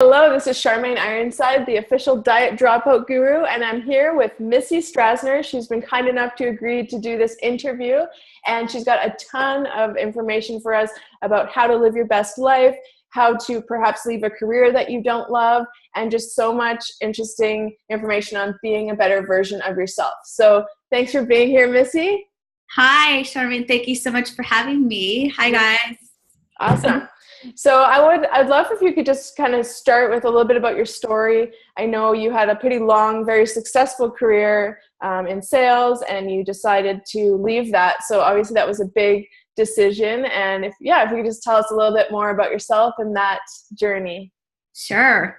Hello, this is Charmaine Ironside, the official diet dropout guru, and I'm here with Missy Strasner. She's been kind enough to agree to do this interview, and she's got a ton of information for us about how to live your best life, how to perhaps leave a career that you don't love, and just so much interesting information on being a better version of yourself. So thanks for being here, Missy. Hi, Charmaine. Thank you so much for having me. Hi, guys. Awesome. So I'd love if you could just kind of start with a little bit about your story. I know you had a pretty long, very successful career in sales, and you decided to leave that. So obviously that was a big decision. And if you could just tell us a little bit more about yourself and that journey. Sure.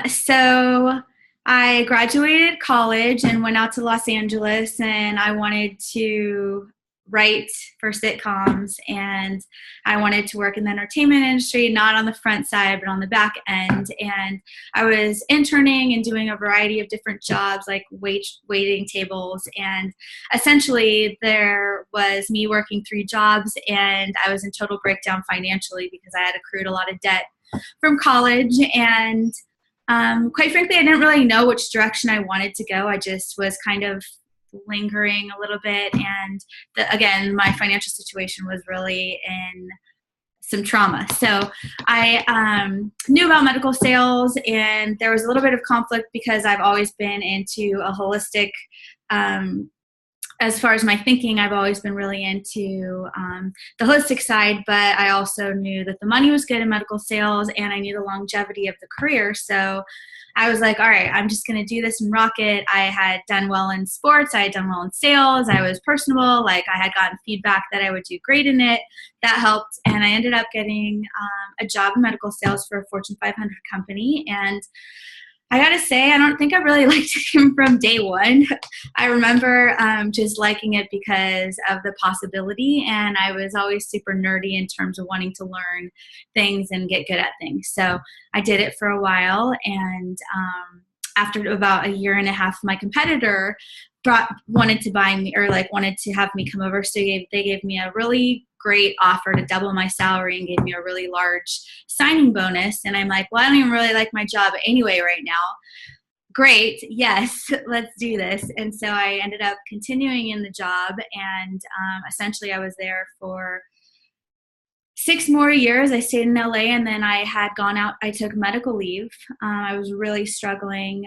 So I graduated college and went out to Los Angeles, and I wanted to write for sitcoms, and I wanted to work in the entertainment industry, not on the front side, but on the back end. And I was interning and doing a variety of different jobs, like waiting tables. And essentially there was me working 3 jobs, and I was in total breakdown financially because I had accrued a lot of debt from college. And quite frankly, I didn't really know which direction I wanted to go. I just was kind of lingering a little bit, and again, my financial situation was really in some trauma. So I knew about medical sales, and there was a little bit of conflict because I've always been into a holistic, as far as my thinking, I've always been really into the holistic side, but I also knew that the money was good in medical sales, and I knew the longevity of the career. So I was like, all right, I'm just going to do this and rock it. I had done well in sports. I had done well in sales. I was personable. Like, I had gotten feedback that I would do great in it. That helped. And I ended up getting a job in medical sales for a Fortune 500 company. And I got to say, I don't think I really liked him from day one. I remember just liking it because of the possibility, and I was always super nerdy in terms of wanting to learn things and get good at things. So I did it for a while, and after about a year and a half, my competitor wanted to buy me, or like wanted to have me come over. So they gave me a really great offer to double my salary and gave me a really large signing bonus. And I'm like, well, I don't even really like my job anyway right now. Great. Yes, let's do this. And so I ended up continuing in the job, and essentially I was there for 6 more years. I stayed in LA, and then I had gone out. I took medical leave. I was really struggling.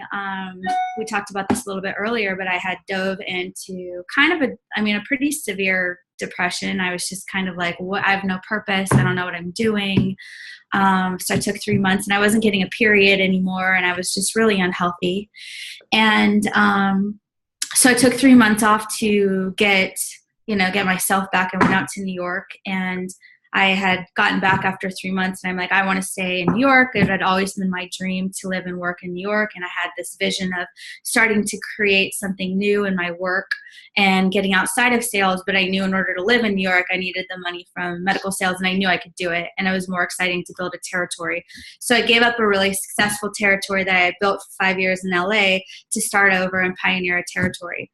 We talked about this a little bit earlier, but I had dove into kind of a pretty severe depression. I was just kind of like, I have no purpose. I don't know what I'm doing. So I took 3 months, and I wasn't getting a period anymore, and I was just really unhealthy. And so I took 3 months off to get myself back. I went out to New York, and I had gotten back after 3 months, and I'm like, I want to stay in New York. It had always been my dream to live and work in New York, and I had this vision of starting to create something new in my work and getting outside of sales. But I knew in order to live in New York, I needed the money from medical sales, and I knew I could do it. And it was more exciting to build a territory. So I gave up a really successful territory that I had built for 5 years in LA to start over and pioneer a territory.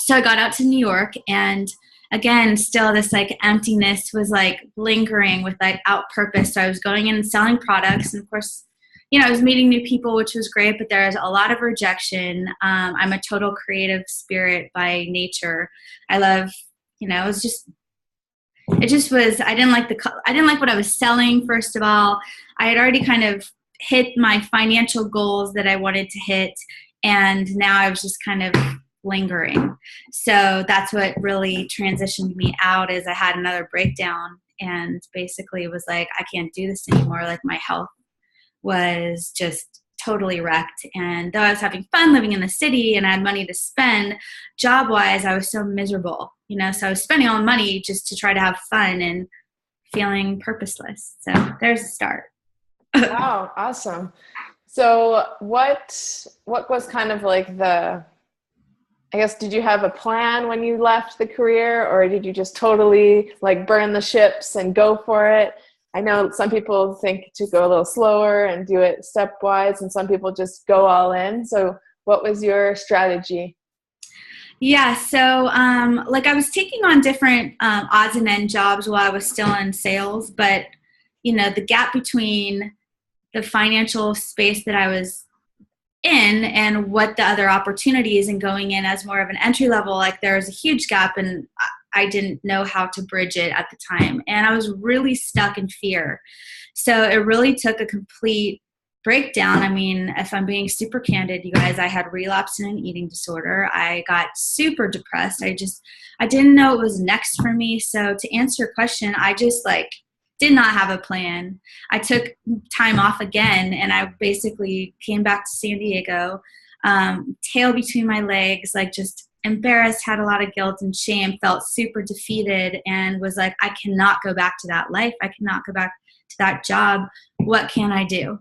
So I got out to New York, and again, still this like emptiness was like lingering with like out purpose. So I was going in and selling products, and of course, I was meeting new people, which was great, but there was a lot of rejection. I'm a total creative spirit by nature. I love, I didn't like what I was selling. First of all, I had already kind of hit my financial goals that I wanted to hit, and now I was just kind of lingering. So that's what really transitioned me out, is I had another breakdown, and basically it was like, I can't do this anymore. Like, my health was just totally wrecked. And though I was having fun living in the city and I had money to spend, job wise, I was so miserable, so I was spending all the money just to try to have fun and feeling purposeless. So there's a start. Wow. Awesome. So what was kind of like did you have a plan when you left the career, or did you just totally like burn the ships and go for it? I know some people think to go a little slower and do it stepwise, and some people just go all in. So what was your strategy? Yeah, so I was taking on different odds and end jobs while I was still in sales, but the gap between the financial space that I was in and what the other opportunities, and going in as more of an entry level, like there was a huge gap, and I didn't know how to bridge it at the time. And I was really stuck in fear. So it really took a complete breakdown. I mean, if I'm being super candid, you guys, I had relapsed in an eating disorder. I got super depressed. I didn't know what was next for me. So to answer your question, I just did not have a plan. I took time off again, and I basically came back to San Diego, tail between my legs, just embarrassed, had a lot of guilt and shame, felt super defeated, and was like, I cannot go back to that life. I cannot go back to that job. What can I do?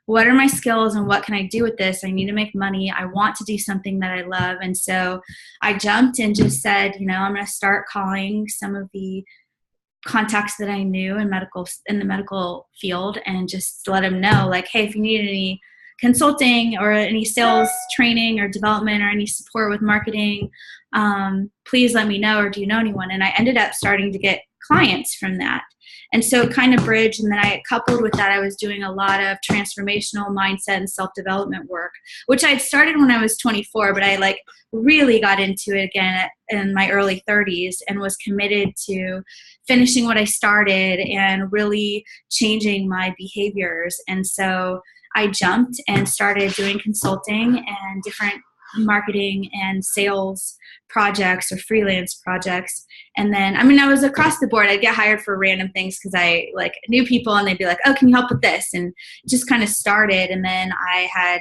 What are my skills and what can I do with this? I need to make money. I want to do something that I love. And so I jumped and just said, I'm going to start calling some of the contacts that I knew in the medical field, and just let them know, hey, if you need any consulting or any sales training or development or any support with marketing, please let me know, or do you know anyone? And I ended up starting to get clients from that. And so it kind of bridged. And then coupled with that, I was doing a lot of transformational mindset and self-development work, which I'd started when I was 24, but I really got into it again in my early 30s, and was committed to finishing what I started and really changing my behaviors. And so I jumped and started doing consulting and different marketing and sales projects or freelance projects. And then, I was across the board. I'd get hired for random things because I knew people, and they'd be like, oh, can you help with this? And just kind of started. And then I had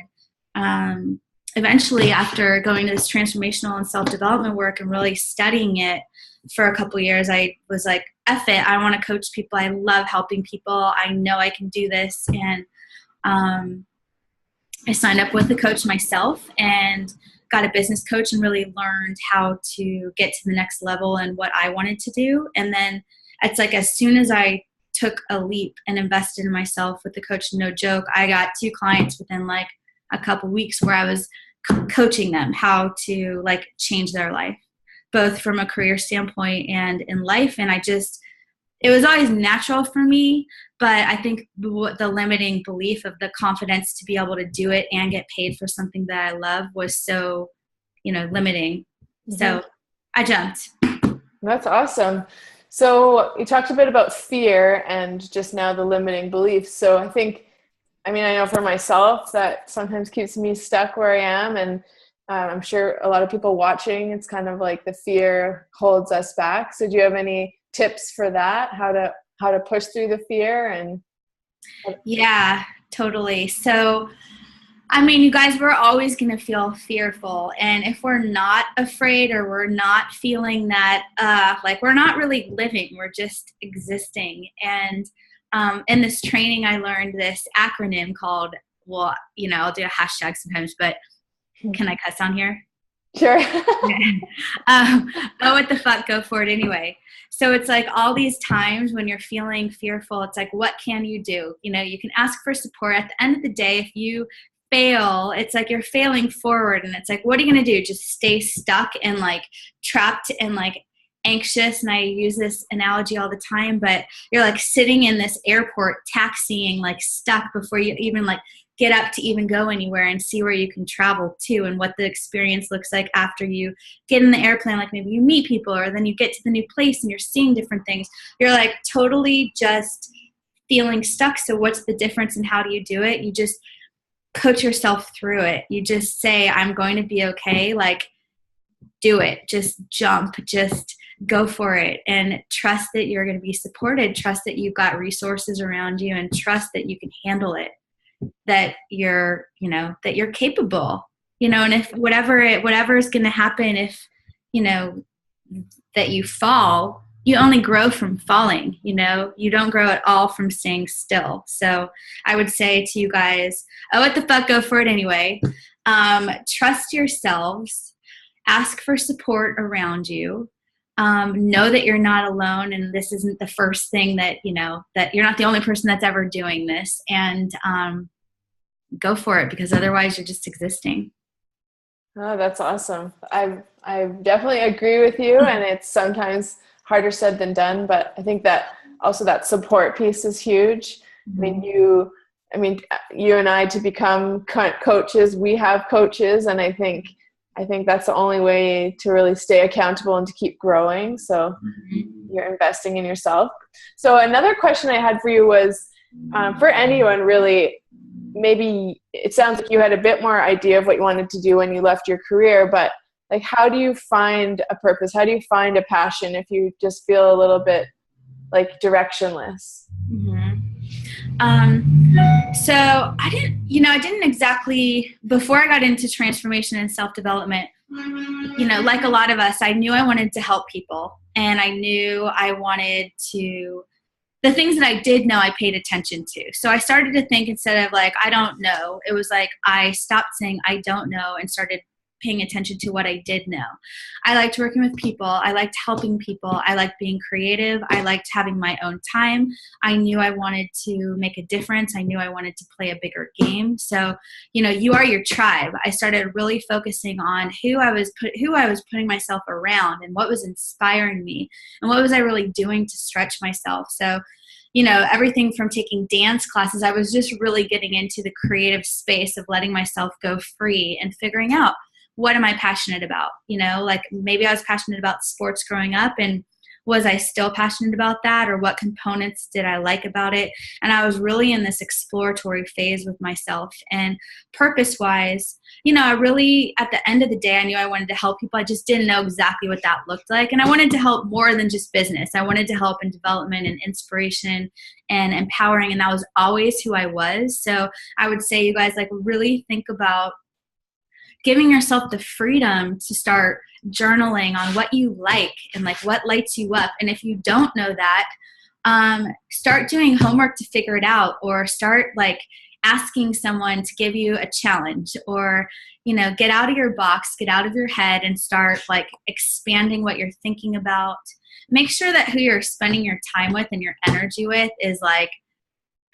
eventually, after going to this transformational and self-development work and really studying it for a couple of years, I was like, F it, I want to coach people. I love helping people. I know I can do this. And I signed up with a coach myself and got a business coach, and really learned how to get to the next level and what I wanted to do. And then it's as soon as I took a leap and invested in myself with the coach, no joke, I got 2 clients within a couple weeks, where I was coaching them how to change their life, both from a career standpoint and in life. And it was always natural for me, but I think the limiting belief of the confidence to be able to do it and get paid for something that I love was so, limiting. Mm-hmm. So I jumped. That's awesome. So you talked a bit about fear and just now the limiting beliefs. So I know for myself that sometimes keeps me stuck where I am. And I'm sure a lot of people watching, it's kind of the fear holds us back. So do you have any tips for that? How to push through the fear? And yeah, totally. So, you guys, we're always going to feel fearful. And if we're not afraid, or we're not feeling that, we're not really living, we're just existing. And in this training, I learned this acronym called, I'll do a hashtag sometimes, but can I cuss on here? Sure. Oh, what the fuck, go for it anyway. So it's all these times when you're feeling fearful, it's what can you do? You can ask for support. At the end of the day, if you fail, it's you're failing forward, and it's what are you going to do? Just stay stuck and trapped and anxious. And I use this analogy all the time, but you're sitting in this airport taxiing, stuck before you even get up to even go anywhere and see where you can travel to, and what the experience looks like after you get in the airplane. Maybe you meet people, or then you get to the new place and you're seeing different things. You're totally just feeling stuck. So what's the difference, and how do you do it? You just coach yourself through it. You just say, I'm going to be okay. Do it. Just jump. Just go for it, and trust that you're going to be supported. Trust that you've got resources around you, and trust that you can handle it. That you're capable, and if whatever is going to happen, if, that you fall, you only grow from falling, you don't grow at all from staying still. So I would say to you guys, oh, what the fuck, go for it anyway. Trust yourselves, ask for support around you. Know that you're not alone, and this isn't the first thing that, that you're not the only person that's ever doing this, and go for it, because otherwise you're just existing. Oh, that's awesome. I definitely agree with you, and it's sometimes harder said than done, but I think that also that support piece is huge. Mm-hmm. I mean, you and I, to become coaches, we have coaches, and I think that's the only way to really stay accountable and to keep growing. So you're investing in yourself. So another question I had for you was, for anyone really, maybe it sounds like you had a bit more idea of what you wanted to do when you left your career, but like, how do you find a purpose? How do you find a passion if you just feel a little bit like directionless? So I didn't exactly, before I got into transformation and self-development, like a lot of us, I knew I wanted to help people, and I knew I wanted to, the things that I did know I paid attention to. So I started to think, instead of like, I don't know, it was like I stopped saying I don't know and started paying attention to what I did know. I liked working with people. I liked helping people. I liked being creative. I liked having my own time. I knew I wanted to make a difference. I knew I wanted to play a bigger game. So, you are your tribe. I started really focusing on who I was putting myself around, and what was inspiring me, and what was I really doing to stretch myself. So, everything from taking dance classes, I was just really getting into the creative space of letting myself go free and figuring out, what am I passionate about? Like maybe I was passionate about sports growing up, and was I still passionate about that, or what components did I like about it? And I was really in this exploratory phase with myself. And purpose-wise, I really, at the end of the day, I knew I wanted to help people. I just didn't know exactly what that looked like. And I wanted to help more than just business. I wanted to help in development and inspiration and empowering. And that was always who I was. So I would say, you guys, like, really think about giving yourself the freedom to start journaling on what you like and like what lights you up. And if you don't know that, start doing homework to figure it out, or start like asking someone to give you a challenge, or, get out of your box, get out of your head, and start like expanding what you're thinking about. Make sure that who you're spending your time with and your energy with is like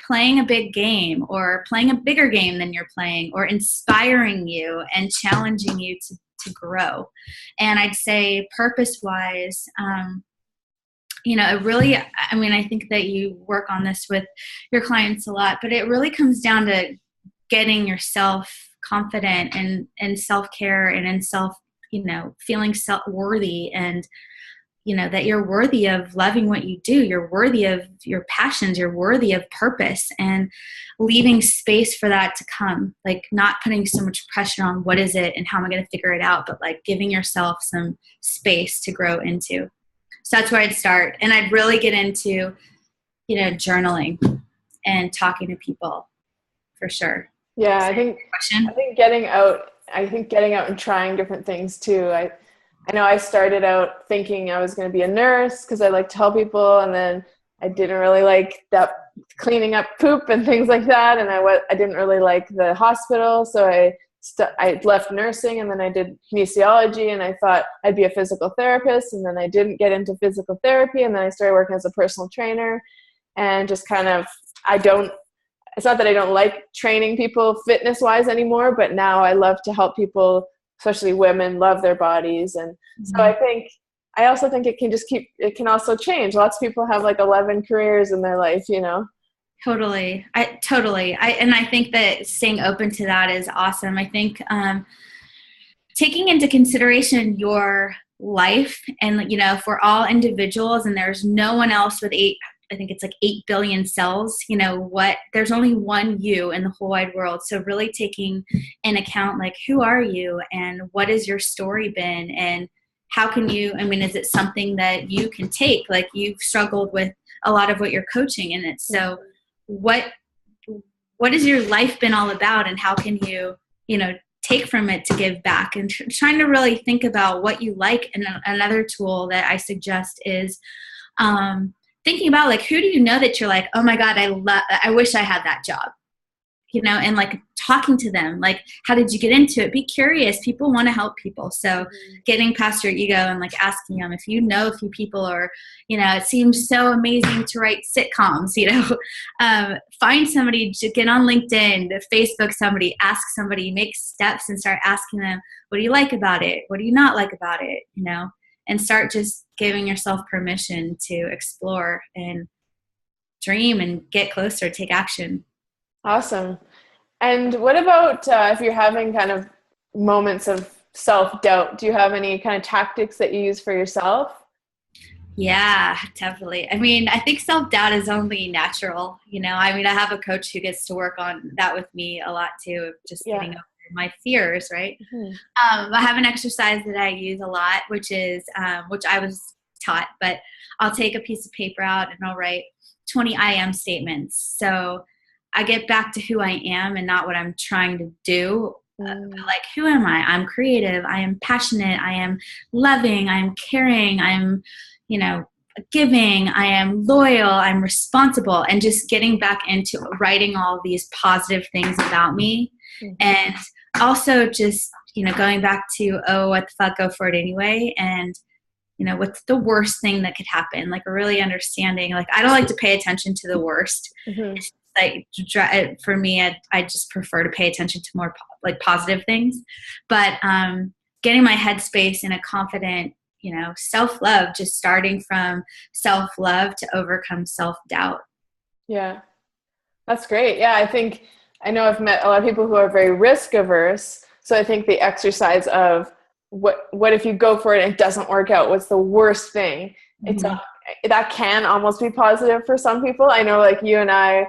playing a big game, or playing a bigger game than you're playing, or inspiring you and challenging you to grow. And I'd say purpose-wise, it really, I think that you work on this with your clients a lot, but it really comes down to getting yourself confident and self-care, and in self, feeling worthy, and that you're worthy of loving what you do. You're worthy of your passions. You're worthy of purpose, and leaving space for that to come. Like, not putting so much pressure on what is it and how am I going to figure it out, but like giving yourself some space to grow into. So that's where I'd start. And I'd really get into, journaling and talking to people, for sure. Yeah, I think getting out and trying different things too. I know I started out thinking I was going to be a nurse because I like to help people, and then I didn't really like that cleaning up poop and things like that, and I didn't really like the hospital, so I left nursing, and then I did kinesiology, and I thought I'd be a physical therapist, and then I didn't get into physical therapy, and then I started working as a personal trainer, and just kind of, it's not that I don't like training people fitness-wise anymore, but now I love to help people, especially women, love their bodies. And so I also think it can also change. Lots of people have like 11 careers in their life, Totally. I think that staying open to that is awesome. I think taking into consideration your life, and, if we're all individuals and there's no one else with 8 billion cells, there's only one you in the whole wide world. So really taking in account, like, who are you and what has your story been, and how can you, is it something that you can take? Like, you've struggled with a lot of what you're coaching in it. So what has your life been all about, and how can you, take from it to give back, and trying to really think about what you like. And another tool that I suggest is, thinking about, like, who do you know that you're like, oh my God, I wish I had that job, and like talking to them, like, how did you get into it? Be curious. People want to help people. So getting past your ego and like asking them, if you know a few people, or, it seems so amazing to write sitcoms, find somebody to get on LinkedIn, to Facebook somebody, ask somebody, make steps and start asking them, what do you like about it? What do you not like about it? And start just giving yourself permission to explore and dream and get closer, take action. Awesome. And what about if you're having kind of moments of self-doubt? Do you have any kind of tactics that you use for yourself? Yeah, definitely. I mean, I think self-doubt is only natural. I mean, I have a coach who gets to work on that with me a lot too, of just Yeah. getting over my fears, right? Mhm. I have an exercise that I use a lot, which is, which I was taught, but I'll take a piece of paper out and I'll write 20 I am statements. So I get back to who I am and not what I'm trying to do. But Mm. like, who am I? I'm creative. I am passionate. I am loving. I'm caring. I'm, you know, giving. I am loyal. I'm responsible. And just getting back into writing all these positive things about me. Mhm. And also just, going back to, oh, what the fuck, go for it anyway. And, what's the worst thing that could happen? Like, really understanding, like, I don't like to pay attention to the worst. Mhm. It's like, for me, I just prefer to pay attention to more like positive things. But getting my headspace in a confident, self-love, just starting from self-love to overcome self-doubt. Yeah. That's great. Yeah, I know I've met a lot of people who are very risk averse. So I think the exercise of what if you go for it and it doesn't work out? What's the worst thing? It's Mm-hmm. that can almost be positive for some people. I know, like you and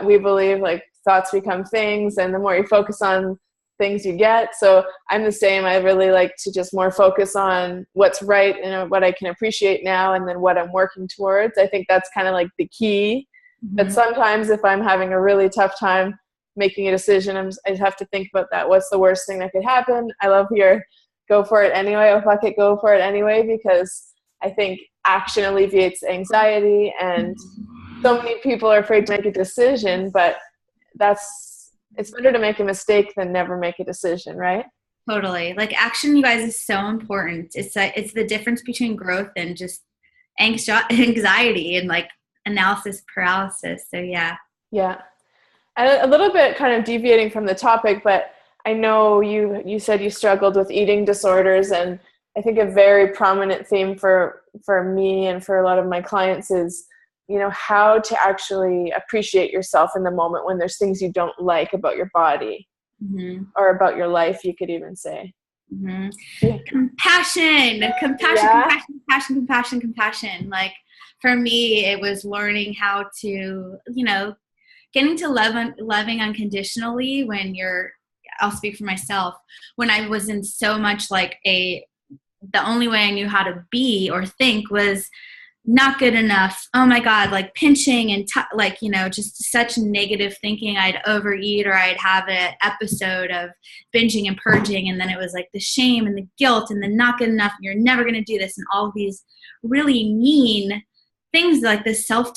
we believe like thoughts become things, and the more you focus on things you get. So I'm the same. I really like to just more focus on what's right and what I can appreciate now, and then what I'm working towards. I think that's kind of like the key. But Mm-hmm. sometimes if I'm having a really tough time making a decision, I have to think about that. What's the worst thing that could happen? I love your go for it anyway. Oh, fuck it, go for it anyway, because I think action alleviates anxiety, and so many people are afraid to make a decision, but it's better to make a mistake than never make a decision, right? Totally. Like, action, you guys, is so important. It's the difference between growth and just anxiety and like analysis paralysis. So yeah. Yeah. And a little bit kind of deviating from the topic, but I know you said you struggled with eating disorders, and I think a very prominent theme for me and for a lot of my clients is, how to actually appreciate yourself in the moment when there's things you don't like about your body Mm-hmm. or about your life, you could even say. Mm-hmm. Yeah. Yeah. Compassion. Like, for me, it was learning how to, getting to loving unconditionally when I'll speak for myself, when I was in so much like the only way I knew how to be or think was not good enough. Oh my God, like pinching and like, just such negative thinking. I'd overeat, or I'd have an episode of binging and purging. And then it was like the shame and the guilt and the not good enough. You're never going to do this. And all of these really mean things, like this talk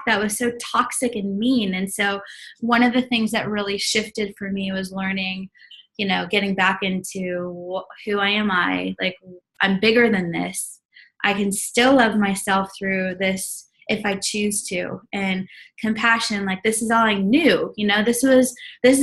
that was so toxic and mean. And so one of the things that really shifted for me was learning, getting back into who am I? Like, I'm bigger than this. I can still love myself through this if I choose to. And compassion, like, this is all I knew. This is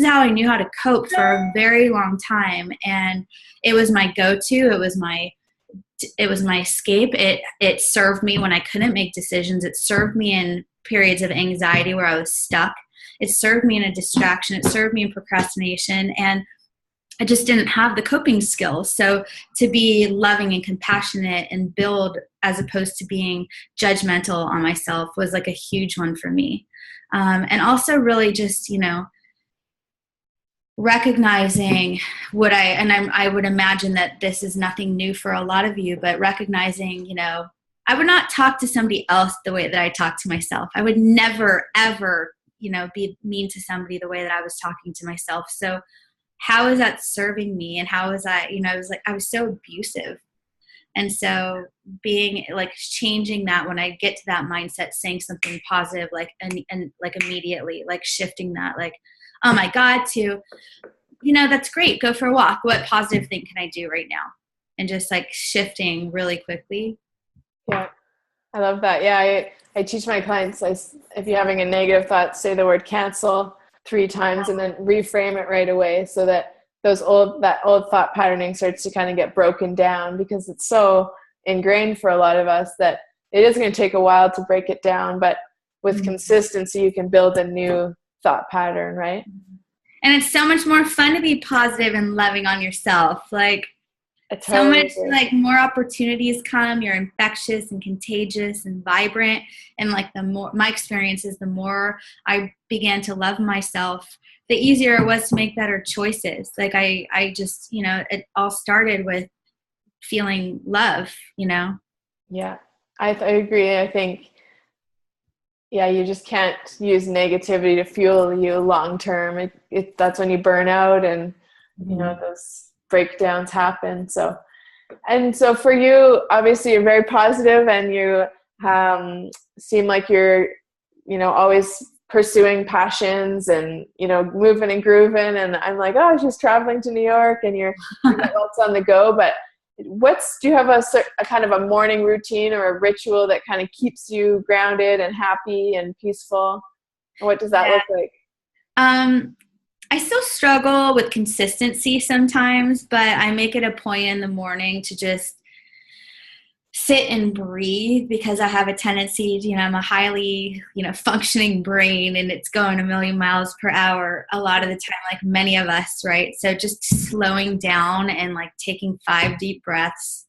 how I knew how to cope for a very long time. And it was my go-to. It was my escape. It served me when I couldn't make decisions. It served me in periods of anxiety where I was stuck. It served me in a distraction. It served me in procrastination. And I just didn't have the coping skills. So to be loving and compassionate and build, as opposed to being judgmental on myself, was like a huge one for me. And also really just, recognizing I would imagine that this is nothing new for a lot of you, but recognizing, I would not talk to somebody else the way that I talk to myself. I would never, ever, be mean to somebody the way that I was talking to myself. So how is that serving me? And how is that, I was so abusive. And so being like changing that, when I get to that mindset, saying something positive, like, and like immediately, like shifting that, like, oh my God, to, that's great. Go for a walk. What positive thing can I do right now? And just like shifting really quickly. Yeah. I love that. Yeah. I teach my clients, if you're having a negative thought, say the word cancel 3 times and then reframe it right away, so that that old thought patterning starts to kind of get broken down, because it's so ingrained for a lot of us that it is going to take a while to break it down. But with consistency, you can build a new thought pattern, right? And it's so much more fun to be positive and loving on yourself. Like, I so totally much agree. like more opportunities come. You're infectious and contagious and vibrant. And like the more my experience is, the more I began to love myself, the easier it was to make better choices. Like I just, it all started with feeling love. Yeah, I agree. I think, yeah, you just can't use negativity to fuel you long term. That's when you burn out, and those breakdowns happen. So for you, obviously you're very positive, and you seem like you're always pursuing passions, and moving and grooving. And I'm like, oh, she's traveling to New York, and you got lots on the go. But do you have a kind of a morning routine or a ritual that kind of keeps you grounded and happy and peaceful? And what does that Yeah. look like? I still struggle with consistency sometimes, but I make it a point in the morning to just sit and breathe, because I have a tendency to, I'm a highly, functioning brain, and it's going a million miles per hour a lot of the time, like many of us, right? So just slowing down and like taking 5 deep breaths.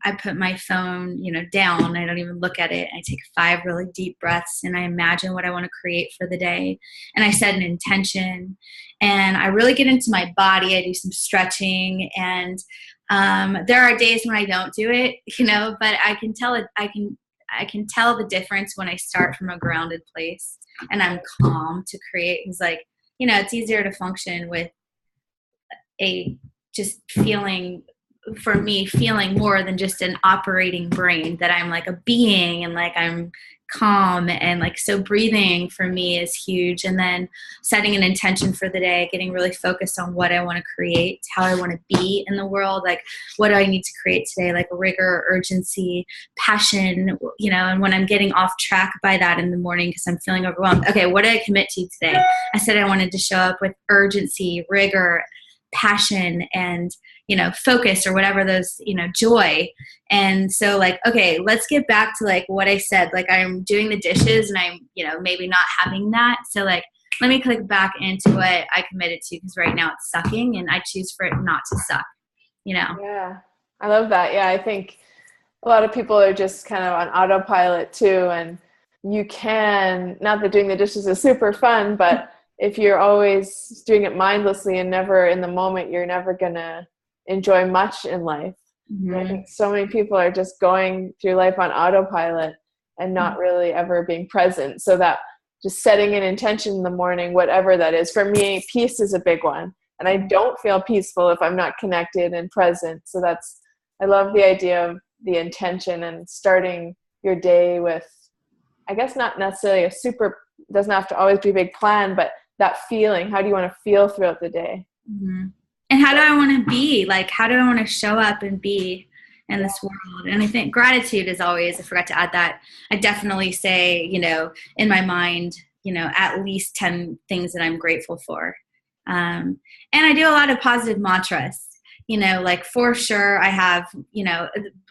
I put my phone, down. I don't even look at it. I take 5 really deep breaths, and I imagine what I want to create for the day. And I set an intention, and I really get into my body. I do some stretching, and there are days when I don't do it, but I can tell it. I can tell the difference when I start from a grounded place and I'm calm to create. It's like, it's easier to function with a just feeling, for me, feeling more than just an operating brain, that I'm like a being and like I'm calm. And like, so breathing for me is huge. And then setting an intention for the day, getting really focused on what I want to create, how I want to be in the world. Like, what do I need to create today? Like rigor, urgency, passion, and when I'm getting off track by that in the morning because I'm feeling overwhelmed. Okay, what did I commit to today? I said I wanted to show up with urgency, rigor, passion, and focus, or whatever those, joy. And so like, okay, let's get back to like what I said. Like, I'm doing the dishes and I'm, maybe not having that. So like, let me click back into what I committed to, because right now it's sucking and I choose for it not to suck. Yeah, I love that. Yeah, I think a lot of people are just kind of on autopilot too. And you can, not that doing the dishes is super fun, but if you're always doing it mindlessly and never in the moment, you're never going to enjoy much in life. Mm-hmm. And I think so many people are just going through life on autopilot and not really ever being present. So that just setting an intention in the morning, whatever that is, for me, peace is a big one. And I don't feel peaceful if I'm not connected and present. So I love the idea of the intention and starting your day with, I guess, not necessarily doesn't have to always be a big plan, but that feeling. How do you want to feel throughout the day? Mm-hmm. And how do I want to be? Like, how do I want to show up and be in this world? And I think gratitude is always, I forgot to add that. I definitely say, in my mind, at least 10 things that I'm grateful for. And I do a lot of positive mantras, like for sure I have,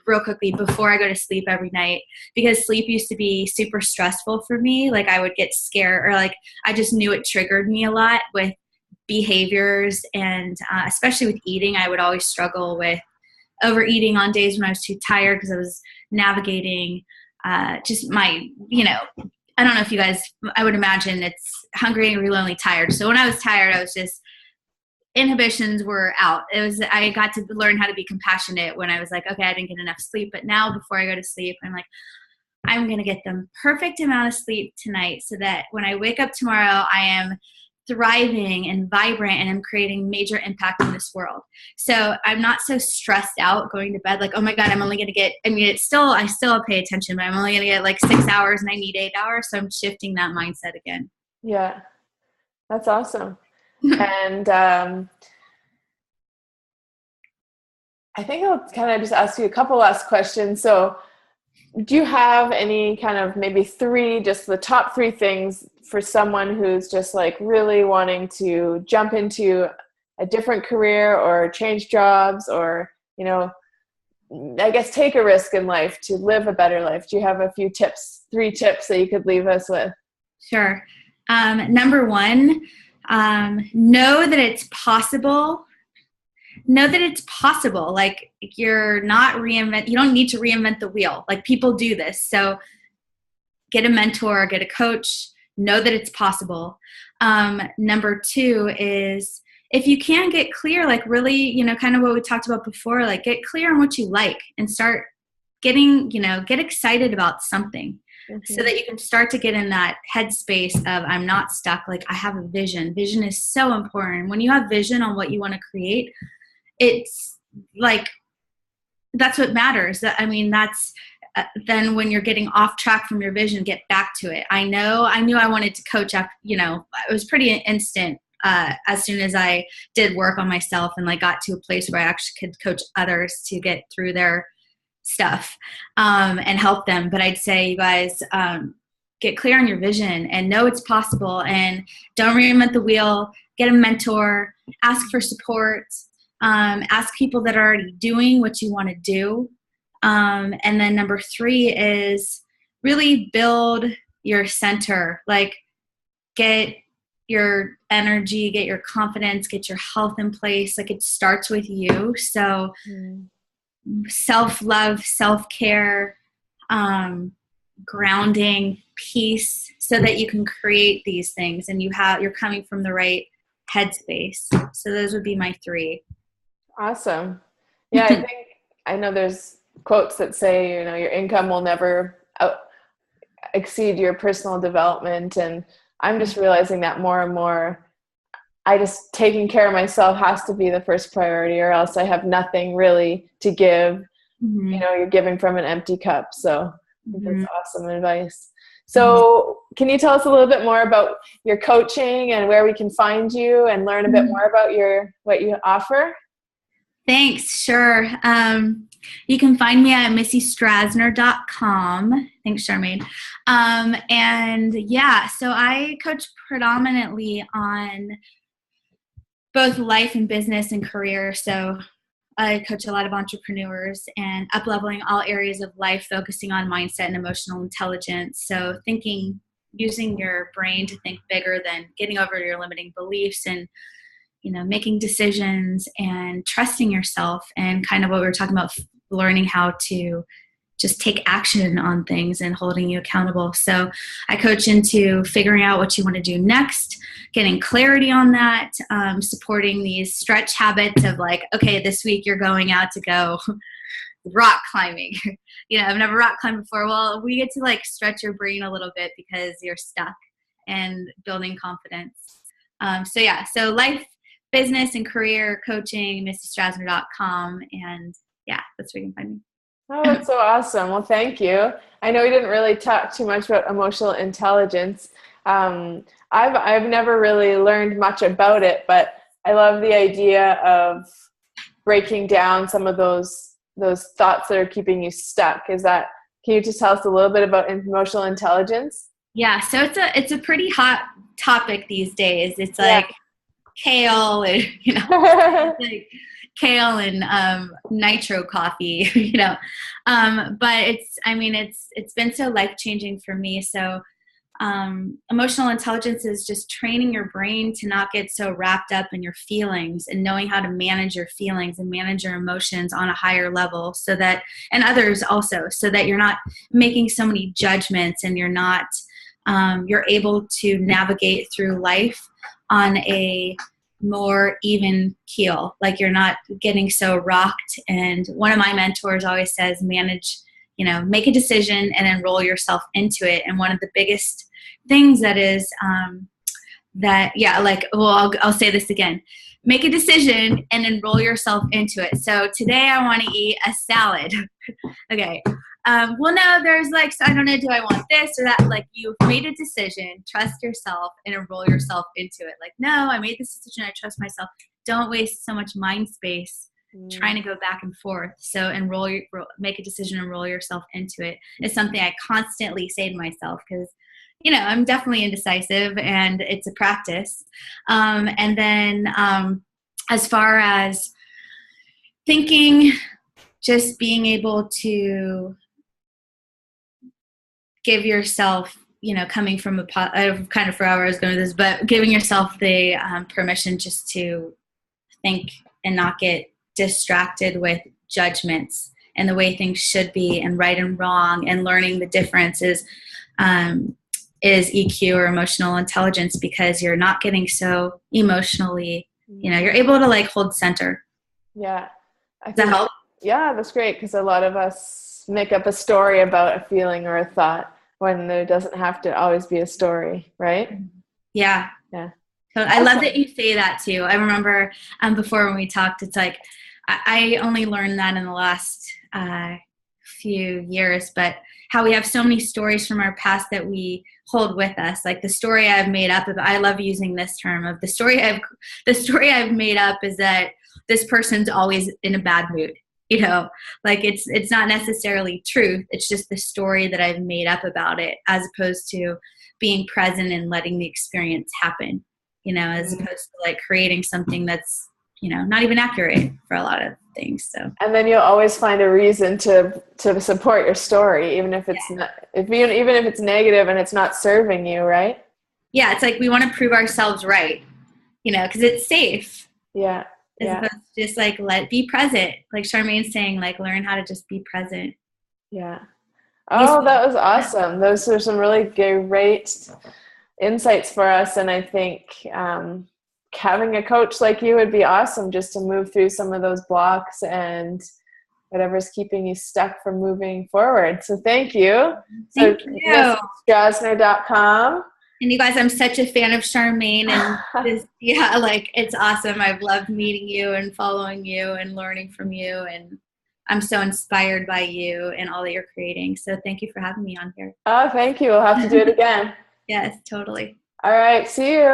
real quickly before I go to sleep every night, because sleep used to be super stressful for me. Like I would get scared, or like I just knew it triggered me a lot with behaviors, and especially with eating. I would always struggle with overeating on days when I was too tired, because I was navigating just my, I don't know if you guys, I would imagine it's hungry, really lonely, tired. So when I was tired, I was just, inhibitions were out. I got to learn how to be compassionate when I was like, okay, I didn't get enough sleep. But now before I go to sleep, I'm like, I'm going to get the perfect amount of sleep tonight so that when I wake up tomorrow, I am thriving and vibrant and I'm creating major impact in this world. So I'm not so stressed out going to bed like, oh my God, I'm only going to get, I still pay attention, but I'm only going to get like 6 hours and I need 8 hours. So I'm shifting that mindset again. Yeah, that's awesome. And I think I'll kind of just ask you a couple last questions. So do you have any kind of maybe 3, just the top 3 things for someone who's just like really wanting to jump into a different career or change jobs, or, I guess take a risk in life to live a better life? Do you have a few tips, 3 tips that you could leave us with? Sure. Number one, know that it's possible. Know that it's possible. Like, you're not you don't need to reinvent the wheel. Like, people do this. So get a mentor, get a coach, know that it's possible. Number two is, if you can get clear, like really, kind of what we talked about before, like get clear on what you like and start getting, get excited about something. So that you can start to get in that headspace of, I'm not stuck. Like, I have a vision. Vision is so important. When you have vision on what you want to create, it's like, that's what matters. That's then when you're getting off track from your vision, get back to it. I knew I wanted to coach up, it was pretty instant as soon as I did work on myself and like got to a place where I actually could coach others to get through their stuff and help them. But I'd say, you guys, get clear on your vision and know it's possible, and don't reinvent the wheel. Get a mentor, ask for support, ask people that are already doing what you want to do. And then number three is really build your center. Like, get your energy, get your confidence, get your health in place. Like, it starts with you. So self-love, self-care, grounding, peace, so that you can create these things and you're coming from the right headspace. So those would be my three. Awesome. Yeah, I know there's quotes that say, your income will never exceed your personal development. And I'm just realizing that more and more. Taking care of myself has to be the first priority, or else I have nothing really to give. You're giving from an empty cup. So I think that's awesome advice. So can you tell us a little bit more about your coaching and where we can find you and learn a bit more about what you offer? Thanks. Sure. You can find me at missystrasner.com. Thanks, Charmaine. And yeah, so I coach predominantly on both life and business and career. So I coach a lot of entrepreneurs and up-leveling all areas of life, focusing on mindset and emotional intelligence. So using your brain to think bigger than getting over your limiting beliefs, and making decisions and trusting yourself, and kind of what we were talking about, learning how to just take action on things and holding you accountable. So I coach into figuring out what you want to do next, getting clarity on that, supporting these stretch habits of like, okay, this week you're going out to go rock climbing. I've never rock climbed before. Well, we get to like stretch your brain a little bit because you're stuck, and building confidence. So life, business, and career coaching, missystrasner.com. And yeah, that's where you can find me. Oh, that's so awesome. Well, thank you. I know we didn't really talk too much about emotional intelligence. I've never really learned much about it, but I love the idea of breaking down some of those thoughts that are keeping you stuck. Can you just tell us a little bit about emotional intelligence? Yeah, so it's a pretty hot topic these days. It's like kale and like kale and nitro coffee, but it's been so life-changing for me. So emotional intelligence is just training your brain to not get so wrapped up in your feelings, and knowing how to manage your feelings and manage your emotions on a higher level, and others also, so that you're not making so many judgments, and you're not you're able to navigate through life on a more even keel. Like, you're not getting so rocked. And one of my mentors always says, make a decision and enroll yourself into it. And one of the biggest things that is I'll say this again: make a decision and enroll yourself into it. So today I want to eat a salad. Okay. Well, no, there's I don't know, do I want this or that? Like, you've made a decision, trust yourself, and enroll yourself into it. Like, no, I made this decision, I trust myself. Don't waste so much mind space trying to go back and forth. So make a decision, enroll yourself into it is something I constantly say to myself, because I'm definitely indecisive, and it's a practice. And then as far as thinking, just being able to give yourself coming from I kind of forgot where I was going with this, but giving yourself the permission just to think and not get distracted with judgments and the way things should be and right and wrong, and learning the differences is EQ or emotional intelligence, because you're not getting so emotionally, you're able to like hold center. Yeah. Does that help? Yeah, that's great, because a lot of us make up a story about a feeling or a thought when there doesn't have to always be a story, right? Yeah. Yeah. So I love that you say that too. I remember before when we talked, it's like I only learned that in the last few years, but how we have so many stories from our past that we hold with us. Like the story I've made up of, I love using this term of the story I've made up is that this person's always in a bad mood. Like it's not necessarily truth. It's just the story that I've made up about it, as opposed to being present and letting the experience happen, as opposed to like creating something that's, not even accurate for a lot of things. So, and then you'll always find a reason to support your story, even if it's not, even if it's negative and it's not serving you, right? Yeah. It's like, we want to prove ourselves right, cause it's safe. Yeah. As opposed to just like, be present. Like Charmaine's saying, like, learn how to just be present. Yeah. Oh, that was awesome. Those are some really great insights for us. And I think having a coach like you would be awesome, just to move through some of those blocks and whatever's keeping you stuck from moving forward. So thank you. Thank you. Strasner.com. And you guys, I'm such a fan of Charmaine, and it's awesome. I've loved meeting you and following you and learning from you, and I'm so inspired by you and all that you're creating. So thank you for having me on here. Oh, thank you. We'll have to do it again. Yes, totally. All right. See you.